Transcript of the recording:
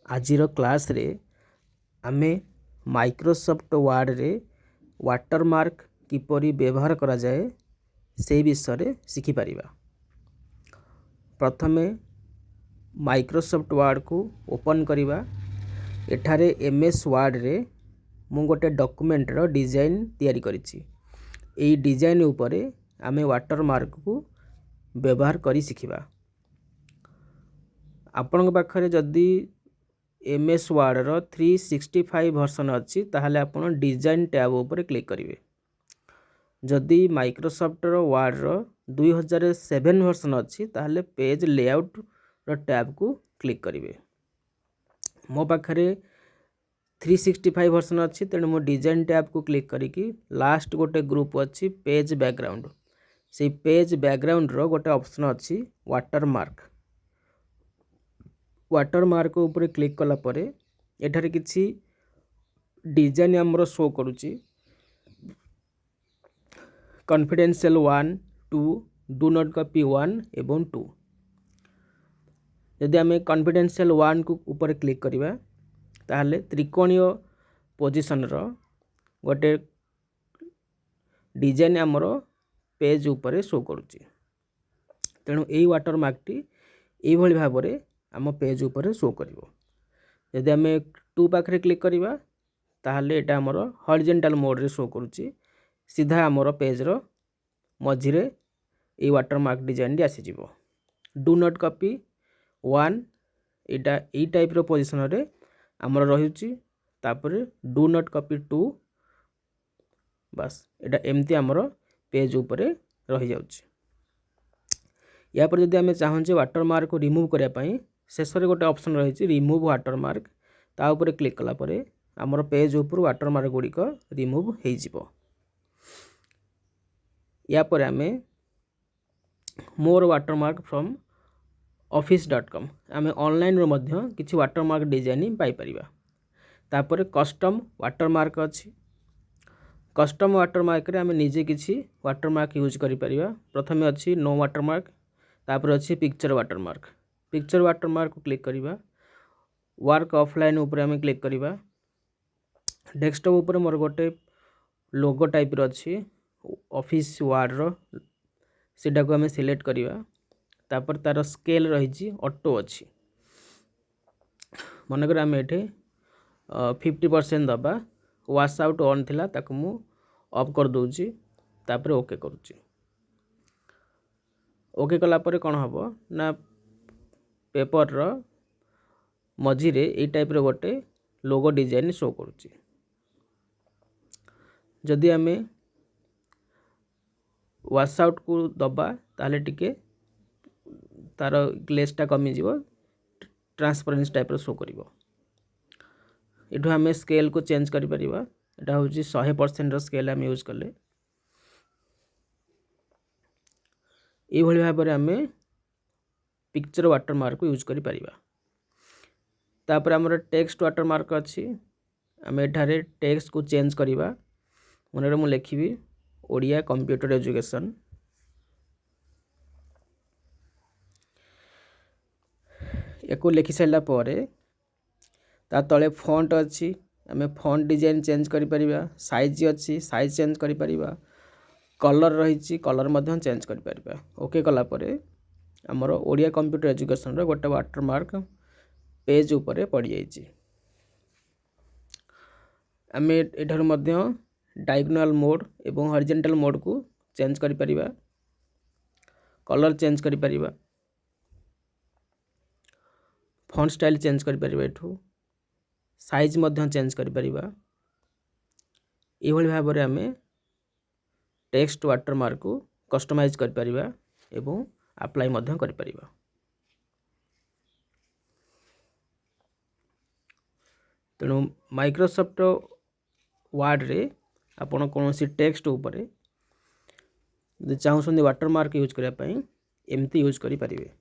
आजिर class रे आमे Microsoft word रे वाटरमार्क किपरि व्यवहार करा जाए से विषय रे शिखि परिबा। प्रथमे माइक्रोसॉफ्ट वर्ड को ओपन करिबा। एठारे एमएस वर्ड रे मु गोटे डॉक्यूमेंट रो डिजाइन तैयारी करिछि। एई डिजाइन उपरे आमे वाटरमार्क को व्यवहार करी शिखिबा। आपन पाखरे जदि एमएस वर्ड रो 365 वर्जन अछि ताहले आपण डिजाइन टैब ऊपर क्लिक करिवे। जदि माइक्रोसॉफ्ट रो वर्ड रो 2007 वर्जन अछि ताहले पेज लेआउट रो टैब को क्लिक करिवे। मो पाखरे 365 वर्जन अछि तेणु मो डिजाइन टैब को क्लिक करिकी लास्ट गोटे ग्रुप अछि पेज बैकग्राउंड। से पेज बैकग्राउंड रो गोटे ऑप्शन अछि वाटरमार्क। वाटरमार्क ऊपर क्लिक कला परे एठारे किछि डिजाइन हमरो शो करूची। कॉन्फिडेंशियल 1 2 डू नॉट कॉपी 1 एवं 2। यदि आमे कॉन्फिडेंशियल 1 को ऊपर क्लिक करिवा ताहले त्रिकोणीय पोजीशन रो गोटे डिजाइन हमरो पेज ऊपर शो करूची। तेणु एई वाटरमार्क टी एई भली भाबरे आम पेज ऊपर शो करिवो। यदि आमे 2 पाखरे क्लिक करिवा ताहले एटा हमरो हॉरिजॉन्टल मोड रे शो करूची। सीधा हमरो पेज रो मझिरे ए वाटरमार्क डिजाइन डी आसी जिवो। Do not copy 1 Etah A type row position रे हमरो रहिउची। तापर डू नॉट कॉपी 2 बस एटा एमती हमरो पेज ऊपर रहि जाउची। या पर जदि आमे चाहूँ जे वाटरमार्क को रिमूव करिया पई शेष रे गोटे ऑप्शन रही रिमूव वाटरमार्क। ता ऊपर क्लिक कला परे हमर पेज ऊपर वाटरमार्क गुडी को रिमूव हेइ जिवो। या पर आमे मोर वाटरमार्क फ्रॉम office.com आमे ऑनलाइन रो मध्य किछि वाटरमार्क डिजाइन पाई परिबा। तापर कस्टम वाटरमार्क अछि। कस्टम वाटरमार्क रे आमे निजे किछि वाटरमार्क यूज करि परिबा। प्रथमे अछि नो वाटरमार्क, तापर अछि पिक्चर वाटरमार्क। पिक्चर वाटरमार्क को क्लिक करिबा। वर्क ऑफलाइन ऊपर आमे क्लिक करिबा। डेस्कटॉप ऊपर मोर गोटे लोगो टाइप रो अछि ऑफिस वर्ड रो, सेटा को आमे सिलेक्ट करिबा। तापर तार स्केल रही छी ऑटो अछि। मन कर आमे एठे 50% दबा। वॉश आउट ऑन थिला ताको मु ऑफ कर दोउची। तापर ओके करूची। ओके कला परे कोन हबो ना पेपर रो मझिरे ए टाइप रो गोटे लोगो डिजाइन शो करूची। जदि आमे वॉश आउट को दबा ताले टिके तार ग्लेसटा कमी जीवो, ट्रांसपेरेंसी टाइप रो शो करिवो। एठो आमे स्केल को चेंज करि परिबा। एटा होची 100% रो स्केल आमे यूज करले। ए भली भाबरे आमे पिक्चर वाटरमार्क को यूज करि परिबा। तापर हमर टेक्स्ट वाटरमार्क अछि। आमे एठारे टेक्स्ट को चेंज करिबा। मनरे मु लिखिबी ओडिया कंप्यूटर एजुकेशन। एको लिखि सैला परे ता तळे फॉन्ट अछि। आमे फॉन्ट डिजाइन चेंज करि परिबा। साइज अछि, साइज चेंज करि परिबा। कलर रहिछि, कलर मध्य चेंज करि परिबा। ओके कला परे हमर ओडिया कंप्यूटर एजुकेशन रो गोटे वाटरमार्क पेज ऊपर पड़ी जाइछि। आमे एठार मध्य डायगोनल मोड एवं हॉरिजॉन्टल मोड को चेंज करि परिबा। कलर चेंज करि परिबा। फॉन्ट स्टाइल चेंज करि परिबा। एठू साइज मध्य चेंज करि परिबा। ए भली भाबरे आमे टेक्स्ट वाटरमार्क को कस्टमाइज करि परिबा एवं अप्लाई मध्य करि परिबा। तेणु माइक्रोसॉफ्ट वर्ड रे आपण कोनोसी टेक्स्ट ऊपर चाहूँ वाटरमार्क यूज करिया पई एमती यूज करि परिबे।